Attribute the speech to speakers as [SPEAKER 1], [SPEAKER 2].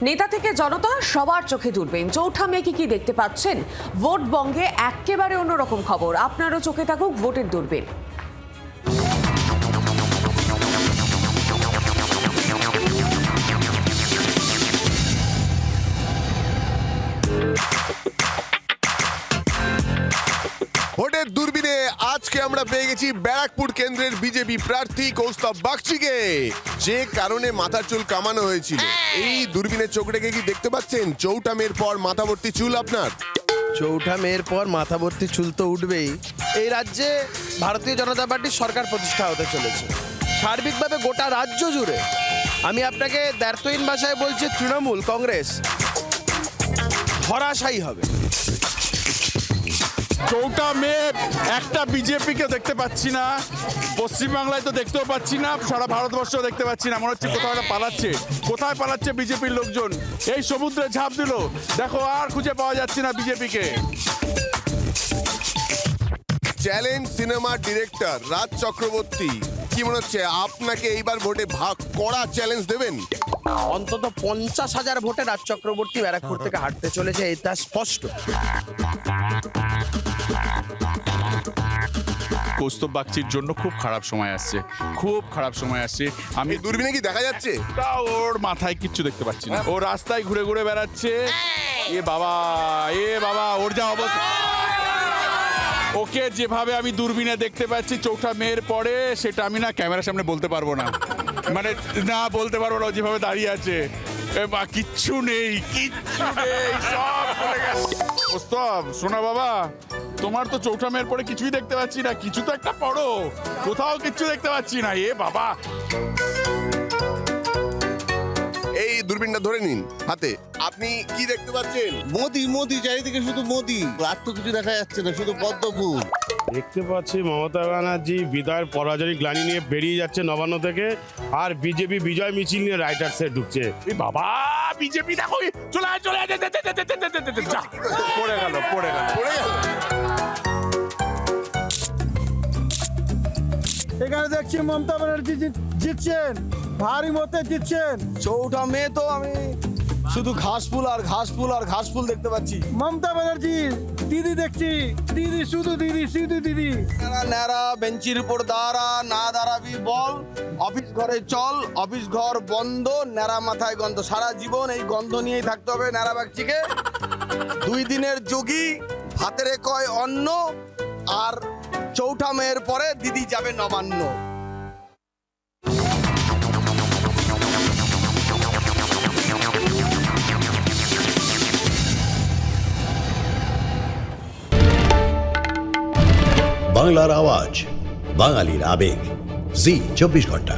[SPEAKER 1] নেতা থেকে জনতা সবার চোখে দূরবীন। চৌঠা মে কি দেখতে পাচ্ছেন? ভোট বঙ্গে একেবারে অন্যরকম খবর। আপনারও চোখে থাকুক ভোটের দূরবীন।
[SPEAKER 2] ভোটের দূরবীনে আজকে আমরা পেয়ে গেছি ব্যারাকপুর কেন্দ্রের বিজেপি প্রার্থী কৌস্তব বাগচিকে, যে কারণে মাথার চুল কামানো হয়েছিল। এই দূরবীনের চোখ রেখে কি দেখতে পাচ্ছেন চৌঠা মের পর মাথা ভর্তি চুল আপনার?
[SPEAKER 3] চৌঠা মের পর মাথা ভর্তি চুল তো উঠবেই। এই রাজ্যে ভারতীয় জনতা পার্টির সরকার প্রতিষ্ঠা হতে চলেছে, সার্বিকভাবে গোটা রাজ্য জুড়ে। আমি আপনাকে দ্ব্যর্থহীন ভাষায় বলছি, তৃণমূল কংগ্রেস ধরাশায়ী হবে।
[SPEAKER 4] চৌঠা মে একটা বিজেপিকে দেখতে পাচ্ছি না, পশ্চিমবাংলায় তো দেখতেও পাচ্ছি না, সারা ভারতবর্ষও দেখতে পাচ্ছি না। মনে হচ্ছে কোথাও একটা পালাচ্ছে। কোথায় পালাচ্ছে বিজেপির লোকজন? এই সমুদ্রে ঝাঁপ দিল, দেখো আর খুঁজে পাওয়া যাচ্ছে না বিজেপিকে।
[SPEAKER 2] চ্যালেঞ্জ সিনেমার ডিরেক্টর রাজ চক্রবর্তী, কি মনে হচ্ছে আপনাকে এইবার ভোটে ভাগ করা চ্যালেঞ্জ দেবেন?
[SPEAKER 3] অন্তত 50,000 ভোটে রাজ চক্রবর্তী ব্যারাকপুর থেকে হাঁটতে চলেছে, এটা স্পষ্ট।
[SPEAKER 4] কৌস্তব বাগচির জন্য খুব খারাপ সময় আসছে, খুব খারাপ সময় আসছে। আমি
[SPEAKER 2] এই দূরবীনে কি দেখা যাচ্ছে?
[SPEAKER 4] তা ওর মাথায় কিচ্ছু দেখতে পাচ্ছি না। ও রাস্তায় ঘুরে ঘুরে বেড়াচ্ছে। এ বাবা ওর যা অবস্থা। ওকে যেভাবে আমি দূরবীনে দেখতে পাচ্ছি চৌঠা মের পরে, সেটা আমি না ক্যামেরার সামনে বলতে পারবো না, মানে না বলতে পারবো না। যেভাবে দাঁড়িয়ে আছে কিচ্ছু নেই, সব চলে গেছে। কৌস্তব শোনা বাবা, তোমার তো চৌঠা মের পরে কিছুই দেখতে পাচ্ছি না। কিছু তো একটা পড়ো, কোথাও কিচ্ছু দেখতে পাচ্ছি না। এ বাবা,
[SPEAKER 2] এই দূরবীনটা ধরে নিন হাতে, আপনি কি দেখতে পাচ্ছেন?
[SPEAKER 5] মোদি চারিদিকে শুধু মোদি, আর তো কিছু দেখা যাচ্ছে না, শুধু পদ্ম ফুল।
[SPEAKER 6] দেখতে পাচ্ছি মমতা ব্যানার্জি বিদায়ের পরাজয় গ্লানি নিয়ে বেরিয়ে যাচ্ছে নবান্ন থেকে, আর বিজেপি বিজয় মিছিল নিয়ে রাইটার্সে ঢুকছে।
[SPEAKER 4] এ বাবা, বিজেপি দেখো চলে আয়, যা, পড়ে গেল।
[SPEAKER 7] এখানে দেখছি মমতা ব্যানার্জি জিতছেন, ভারী মতে জিতছেন।
[SPEAKER 3] চৌঠা মে তো আমি শুধু ঘাস ফুল দেখতে পাচ্ছি।
[SPEAKER 7] মমতা ব্যানার্জি দিদি দেখছি, দিদি শুধু দিদি।
[SPEAKER 3] ন্যাড়া বেঞ্চির উপর দাঁড়া, না দাঁড়াবি বল, অফিস ঘরে চল, অফিস ঘর বন্ধ, ন্যাড়া মাথায় গন্ধ। সারা জীবন এই গন্ধ নিয়েই থাকতে হবে ন্যাড়া বাগচিকে। 2 দিনের যোগী, ভাতেরে কয় অন্ন, আর চৌঠা মেয়ের পরে দিদি যাবে নবান্ন।
[SPEAKER 8] বাংলার আওয়াজ, বাঙালির আবেগ, জি 24 ঘন্টা।